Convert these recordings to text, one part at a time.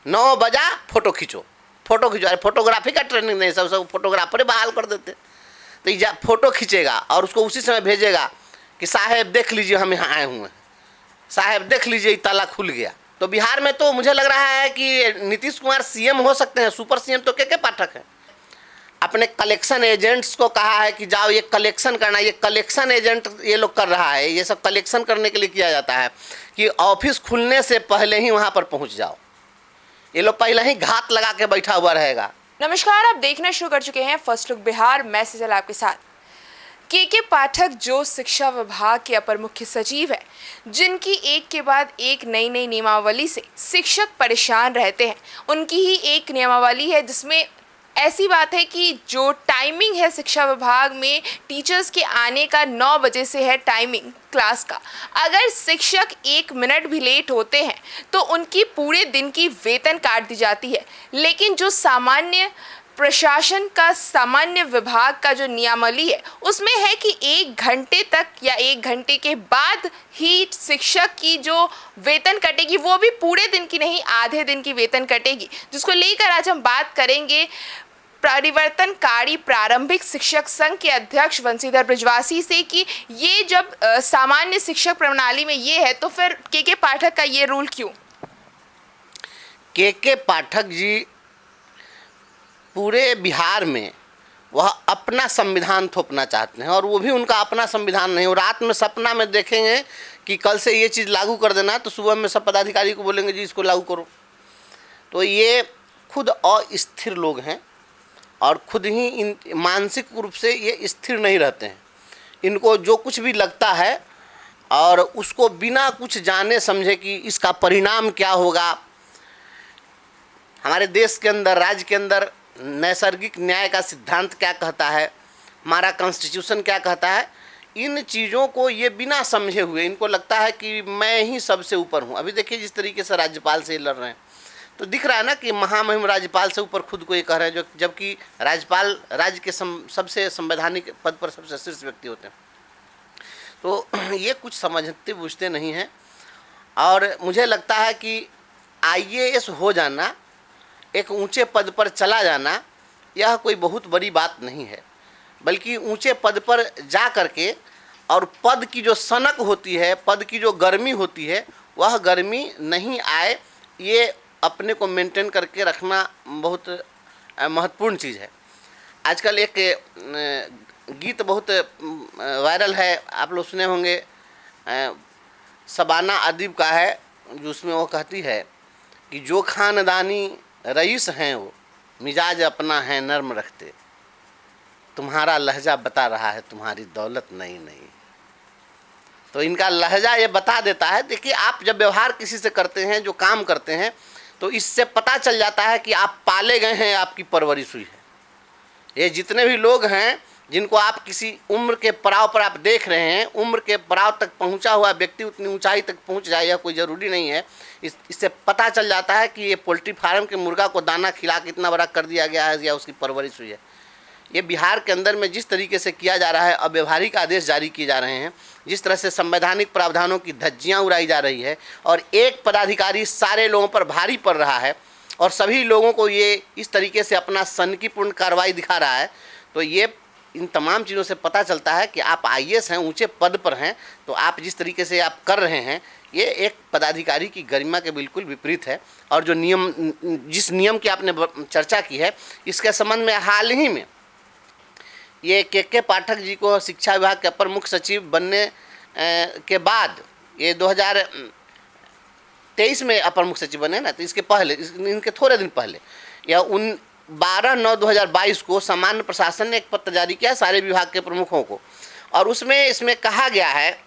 9 बजा फोटो खींचो, फोटो खींचो। अरे फोटोग्राफी का ट्रेनिंग नहीं, सब फोटोग्राफर बहाल कर देते। तो ये फोटो खींचेगा और उसको उसी समय भेजेगा कि साहब देख लीजिए हम यहाँ आए हुए हैं, साहब देख लीजिए ताला खुल गया। तो बिहार में तो मुझे लग रहा है कि नीतीश कुमार सीएम हो सकते हैं, सुपर सीएम तो के पाठक है। अपने कलेक्शन एजेंट्स को कहा है कि जाओ ये कलेक्शन करना, ये कलेक्शन एजेंट ये लोग कर रहा है। ये सब कलेक्शन करने के लिए किया जाता है कि ऑफिस खुलने से पहले ही वहाँ पर पहुँच जाओ। ये लोग पहले ही घात लगा के बैठा हुआ रहेगा। नमस्कार, आप देखना शुरू कर चुके हैं फर्स्ट लुक बिहार। मैं सजल आपके साथ। के पाठक जो शिक्षा विभाग के अपर मुख्य सचिव है, जिनकी एक के बाद एक नई नई नियमावली से शिक्षक परेशान रहते हैं, उनकी ही एक नियमावली है जिसमें ऐसी बात है कि जो टाइमिंग है शिक्षा विभाग में टीचर्स के आने का 9 बजे से है टाइमिंग क्लास का। अगर शिक्षक 1 मिनट भी लेट होते हैं तो उनकी पूरे दिन की वेतन काट दी जाती है। लेकिन जो सामान्य प्रशासन का सामान्य विभाग का जो नियमावली है उसमें है कि 1 घंटे तक या 1 घंटे के बाद ही शिक्षक की जो वेतन कटेगी वो भी पूरे दिन की नहीं, आधे दिन की वेतन कटेगी। जिसको लेकर आज हम बात करेंगे परिवर्तनकारी प्रारंभिक शिक्षक संघ के अध्यक्ष वंशीधर बृजवासी से कि ये जब सामान्य शिक्षक प्रणाली में ये है तो फिर के पाठक का ये रूल क्यों? के पाठक जी पूरे बिहार में वह अपना संविधान थोपना चाहते हैं और वो भी उनका अपना संविधान नहीं। वो रात में सपना में देखेंगे कि कल से ये चीज़ लागू कर देना, तो सुबह में सब पदाधिकारी को बोलेंगे जी इसको लागू करो। तो ये खुद अस्थिर लोग हैं और खुद ही मानसिक रूप से ये स्थिर नहीं रहते हैं। इनको जो कुछ भी लगता है और उसको बिना कुछ जाने समझे कि इसका परिणाम क्या होगा। हमारे देश के अंदर, राज्य के अंदर नैसर्गिक न्याय का सिद्धांत क्या कहता है, हमारा कॉन्स्टिट्यूशन क्या कहता है, इन चीज़ों को ये बिना समझे हुए इनको लगता है कि मैं ही सबसे ऊपर हूँ। अभी देखिए जिस तरीके से राज्यपाल से लड़ रहे हैं तो दिख रहा है ना कि महामहिम राज्यपाल से ऊपर खुद को ये कह रहे हैं, जो जबकि राज्यपाल राज्य के सबसे संवैधानिक पद पर सबसे शीर्ष व्यक्ति होते हैं। तो ये कुछ समझते बूझते नहीं हैं। और मुझे लगता है कि IAS हो जाना, एक ऊंचे पद पर चला जाना, यह कोई बहुत बड़ी बात नहीं है, बल्कि ऊंचे पद पर जा करके और पद की जो सनक होती है, पद की जो गर्मी होती है, वह गर्मी नहीं आए, ये अपने को मेंटेन करके रखना बहुत महत्वपूर्ण चीज़ है। आजकल एक गीत बहुत वायरल है, आप लोग सुने होंगे, शबाना अदीब का है, जिसमें वो कहती है कि जो खानदानी रईस हैं वो मिजाज अपना है नर्म रखते, तुम्हारा लहजा बता रहा है तुम्हारी दौलत नहीं नहीं। तो इनका लहजा ये बता देता है। देखिए आप जब व्यवहार किसी से करते हैं, जो काम करते हैं, तो इससे पता चल जाता है कि आप पाले गए हैं, आपकी परवरिश हुई है। ये जितने भी लोग हैं जिनको आप किसी उम्र के पड़ाव पर आप देख रहे हैं, उम्र के पड़ाव तक पहुंचा हुआ व्यक्ति उतनी ऊंचाई तक पहुंच जाए यह कोई ज़रूरी नहीं है। इससे पता चल जाता है कि ये पोल्ट्री फार्म के मुर्गा को दाना खिला के इतना बड़ा कर दिया गया है या उसकी परवरिश हुई है। ये बिहार के अंदर में जिस तरीके से किया जा रहा है, अव्यवहारिक आदेश जारी किए जा रहे हैं, जिस तरह से संवैधानिक प्रावधानों की धज्जियाँ उड़ाई जा रही है और एक पदाधिकारी सारे लोगों पर भारी पड़ रहा है और सभी लोगों को ये इस तरीके से अपना सनकीपूर्ण कार्रवाई दिखा रहा है, तो ये इन तमाम चीज़ों से पता चलता है कि आप IAS हैं, ऊंचे पद पर हैं, तो आप जिस तरीके से आप कर रहे हैं ये एक पदाधिकारी की गरिमा के बिल्कुल विपरीत है। और जो नियम, जिस नियम की आपने चर्चा की है, इसके संबंध में हाल ही में ये के पाठक जी को शिक्षा विभाग के अपर मुख्य सचिव बनने के बाद, ये 2023 में अपर मुख्य सचिव बने ना, तो इसके पहले, इनके थोड़े दिन पहले या 12/9/2022 को सामान्य प्रशासन ने एक पत्र जारी किया सारे विभाग के प्रमुखों को, और इसमें कहा गया है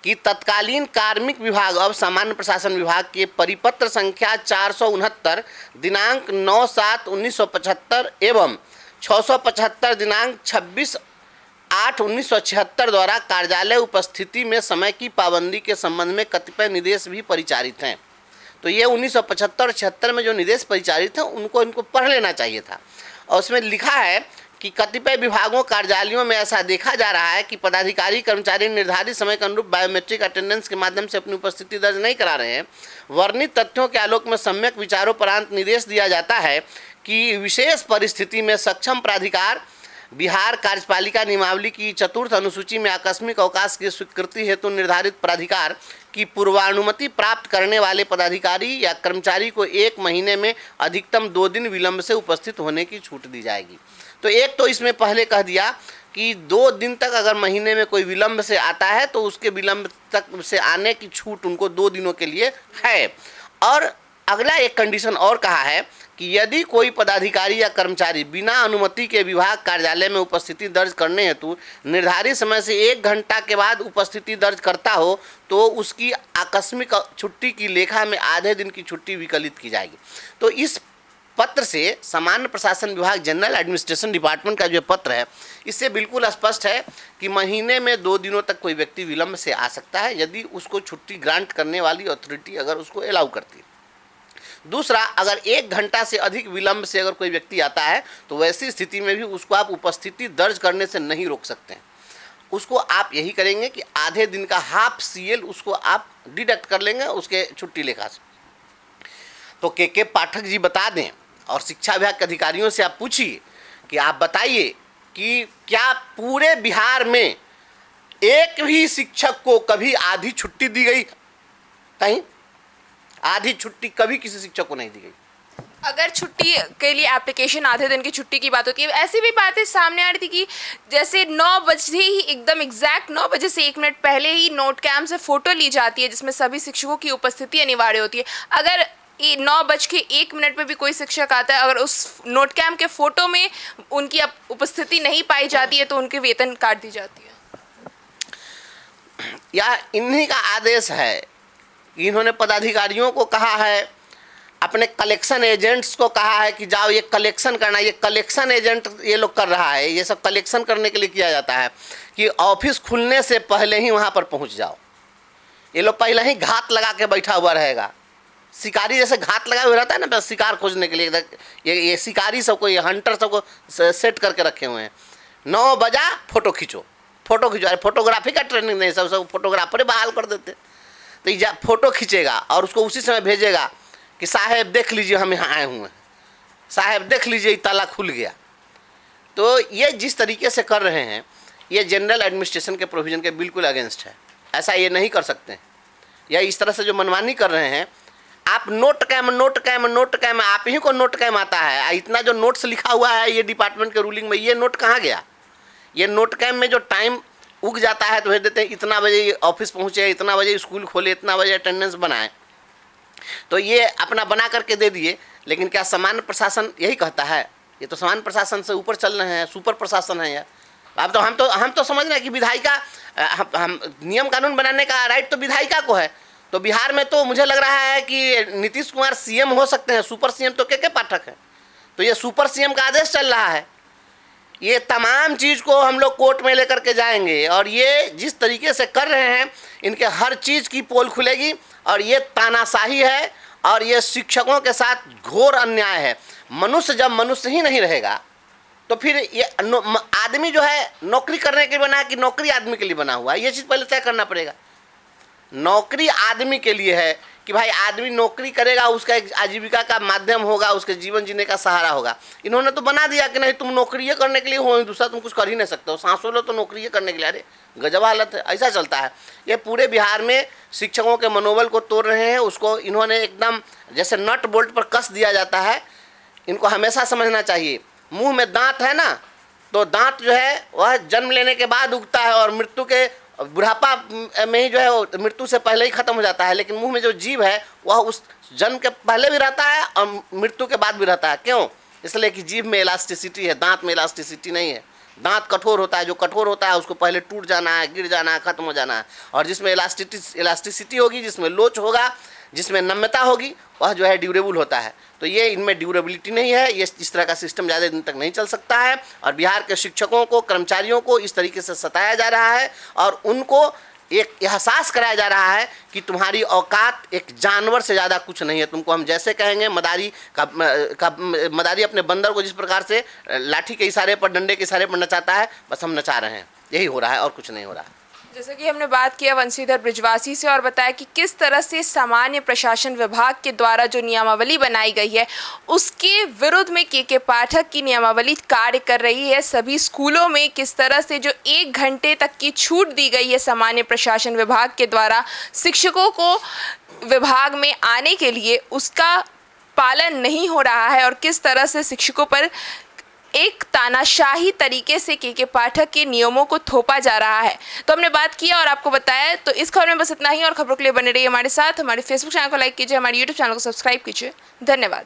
कि तत्कालीन कार्मिक विभाग अब सामान्य प्रशासन विभाग के परिपत्र संख्या 469 दिनांक 9/7/1975 एवं 675 दिनांक 26/8/1976 द्वारा कार्यालय उपस्थिति में समय की पाबंदी के संबंध में कतिपय निर्देश भी परिचारित हैं। तो ये 1975 और 76 में जो निर्देश परिचारित हैं इनको पढ़ लेना चाहिए था। और उसमें लिखा है कि कतिपय विभागों कार्यालयों में ऐसा देखा जा रहा है कि पदाधिकारी कर्मचारी निर्धारित समय के अनुरूप बायोमेट्रिक अटेंडेंस के माध्यम से अपनी उपस्थिति दर्ज नहीं करा रहे हैं। वर्णित तथ्यों के आलोक में सम्यक विचारोपरांत निर्देश दिया जाता है कि विशेष परिस्थिति में सक्षम प्राधिकार बिहार कार्यपालिका नियमावली की 4th अनुसूची में आकस्मिक अवकाश की स्वीकृति हेतु निर्धारित प्राधिकार की पूर्वानुमति प्राप्त करने वाले पदाधिकारी या कर्मचारी को 1 महीने में अधिकतम 2 दिन विलंब से उपस्थित होने की छूट दी जाएगी। तो एक तो इसमें पहले कह दिया कि 2 दिन तक अगर महीने में कोई विलंब से आता है तो उसके विलंब तक से आने की छूट उनको 2 दिनों के लिए है। और अगला एक कंडीशन और कहा है कि यदि कोई पदाधिकारी या कर्मचारी बिना अनुमति के विभाग कार्यालय में उपस्थिति दर्ज करने हेतु निर्धारित समय से 1 घंटा के बाद उपस्थिति दर्ज करता हो तो उसकी आकस्मिक छुट्टी की लेखा में आधे दिन की छुट्टी विकलित की जाएगी। तो इस पत्र से सामान्य प्रशासन विभाग जनरल एडमिनिस्ट्रेशन डिपार्टमेंट का जो पत्र है इससे बिल्कुल स्पष्ट है कि महीने में 2 दिनों तक कोई व्यक्ति विलंब से आ सकता है यदि उसको छुट्टी ग्रांट करने वाली अथॉरिटी अगर उसको अलाउ करती है। दूसरा, अगर 1 घंटा से अधिक विलंब से अगर कोई व्यक्ति आता है तो वैसी स्थिति में भी उसको आप उपस्थिति दर्ज करने से नहीं रोक सकते हैं। उसको आप यही करेंगे कि आधे दिन का हाफ CL उसको आप डिडक्ट कर लेंगे उसके छुट्टी लेखा से। तो के पाठक जी बता दें और शिक्षा विभाग के अधिकारियों से आप पूछिए कि आप बताइए कि क्या पूरे बिहार में एक भी शिक्षक को कभी आधी छुट्टी दी गई? कहीं आधी छुट्टी कभी किसी शिक्षक को नहीं दी गई। अगर छुट्टी के लिए एप्लीकेशन आधे दिन की छुट्टी की बात होती है, ऐसी भी बातें सामने आ रही थी कि जैसे 9 बजे ही एकदम एग्जैक्ट 9 बजे से 1 मिनट पहले ही नोट कैम्प से फ़ोटो ली जाती है जिसमें सभी शिक्षकों की उपस्थिति अनिवार्य होती है। अगर 9:01 पे भी कोई शिक्षक आता है, अगर उस नोट कैम्प के फ़ोटो में उनकी उपस्थिति नहीं पाई जाती है तो उनके वेतन काट दी जाती है। या इन्हीं का आदेश है। इन्होंने पदाधिकारियों को कहा है, अपने कलेक्शन एजेंट्स को कहा है कि जाओ ये कलेक्शन करना। ये कलेक्शन एजेंट ये लोग कर रहा है, ये सब कलेक्शन करने के लिए किया जाता है कि ऑफिस खुलने से पहले ही वहाँ पर पहुँच जाओ। ये लोग पहले ही घात लगा के बैठा हुआ रहेगा। शिकारी जैसे घात लगा हुआ रहता है ना, बस शिकार खोजने के लिए ये शिकारी सबको, ये हंटर सबको सेट करके रखे हुए हैं। 9 बजा फ़ोटो खींचो। अरे फोटोग्राफी का ट्रेनिंग नहीं, सब फोटोग्राफर बहाल कर देते। तो ये फ़ोटो खींचेगा और उसको उसी समय भेजेगा कि साहब देख लीजिए हम यहाँ आए हुए हैं, साहब देख लीजिए ताला खुल गया। तो ये जिस तरीके से कर रहे हैं ये जनरल एडमिनिस्ट्रेशन के प्रोविज़न के बिल्कुल अगेंस्ट है। ऐसा ये नहीं कर सकते हैं। या इस तरह से जो मनमानी कर रहे हैं, आप नोट कैम आप ही को नोट कैम आता है। इतना जो नोट्स लिखा हुआ है ये डिपार्टमेंट के रूलिंग में, ये नोट कहाँ गया? ये नोट कैम में जो टाइम उग जाता है तो भेज देते हैं इतना बजे ऑफिस पहुँचे, इतना बजे स्कूल खोले, इतना बजे अटेंडेंस बनाए। तो ये अपना बना करके दे दिए। लेकिन क्या सामान्य प्रशासन यही कहता है? ये तो सामान्य प्रशासन से ऊपर चल रहे हैं, सुपर प्रशासन है यार। अब तो हम तो समझ रहे हैं कि विधायिका, हम नियम कानून बनाने का राइट तो विधायिका को है। तो बिहार में तो मुझे लग रहा है कि नीतीश कुमार CM हो सकते हैं, सुपर CM तो के पाठक है। तो ये सुपर CM का आदेश चल रहा है। ये तमाम चीज़ को हम लोग कोर्ट में लेकर के जाएंगे और ये जिस तरीके से कर रहे हैं इनके हर चीज़ की पोल खुलेगी। और ये तानाशाही है और ये शिक्षकों के साथ घोर अन्याय है। मनुष्य जब मनुष्य ही नहीं रहेगा तो फिर ये आदमी जो है नौकरी करने के लिए बना कि नौकरी आदमी के लिए बना हुआ है, ये चीज़ पहले तय करना पड़ेगा। नौकरी आदमी के लिए है कि भाई आदमी नौकरी करेगा, उसका एक आजीविका का माध्यम होगा, उसके जीवन जीने का सहारा होगा। इन्होंने तो बना दिया कि नहीं तुम नौकरी करने के लिए हो, दूसरा तुम कुछ कर ही नहीं सकते हो, सांसों लो तो नौकरी करने के लिए। अरे गजब हालत है। ऐसा चलता है। ये पूरे बिहार में शिक्षकों के मनोबल को तोड़ रहे हैं। उसको इन्होंने एकदम जैसे नट बोल्ट पर कस दिया जाता है। इनको हमेशा समझना चाहिए, मुँह में दाँत है ना, तो दाँत जो है वह जन्म लेने के बाद उगता है और मृत्यु के बुढ़ापा में ही जो है वो मृत्यु से पहले ही ख़त्म हो जाता है। लेकिन मुंह में जो जीव है वह उस जन्म के पहले भी रहता है और मृत्यु के बाद भी रहता है। क्यों? इसलिए कि जीभ में इलास्टिसिटी है, दांत में इलास्टिसिटी नहीं है। दांत कठोर होता है, जो कठोर होता है उसको पहले टूट जाना है, गिर जाना है, ख़त्म हो जाना है। और जिसमें इलास्टिसिटी होगी, जिसमें लोच होगा, जिसमें नम्यता होगी, वह जो है ड्यूरेबल होता है। तो ये इनमें ड्यूरेबिलिटी नहीं है। ये इस तरह का सिस्टम ज़्यादा दिन तक नहीं चल सकता है। और बिहार के शिक्षकों को, कर्मचारियों को इस तरीके से सताया जा रहा है और उनको एक एहसास कराया जा रहा है कि तुम्हारी औकात एक जानवर से ज़्यादा कुछ नहीं है। तुमको हम जैसे कहेंगे, मदारी अपने बंदर को जिस प्रकार से लाठी के इशारे पर, डंडे के इशारे पर नचाता है, बस हम नचा रहे हैं, यही हो रहा है और कुछ नहीं हो रहा है। जैसे कि हमने बात किया वंशीधर बृजवासी से और बताया कि किस तरह से सामान्य प्रशासन विभाग के द्वारा जो नियमावली बनाई गई है उसके विरुद्ध में के पाठक की नियमावली कार्य कर रही है। सभी स्कूलों में किस तरह से जो 1 घंटे तक की छूट दी गई है सामान्य प्रशासन विभाग के द्वारा शिक्षकों को विभाग में आने के लिए, उसका पालन नहीं हो रहा है और किस तरह से शिक्षकों पर एक तानाशाही तरीके से के पाठक के नियमों को थोपा जा रहा है। तो हमने बात किया और आपको बताया। तो इस खबर में बस इतना ही और खबरों के लिए बने रहिए हमारे साथ। हमारे फेसबुक चैनल को लाइक कीजिए, हमारे यूट्यूब चैनल को सब्सक्राइब कीजिए। धन्यवाद।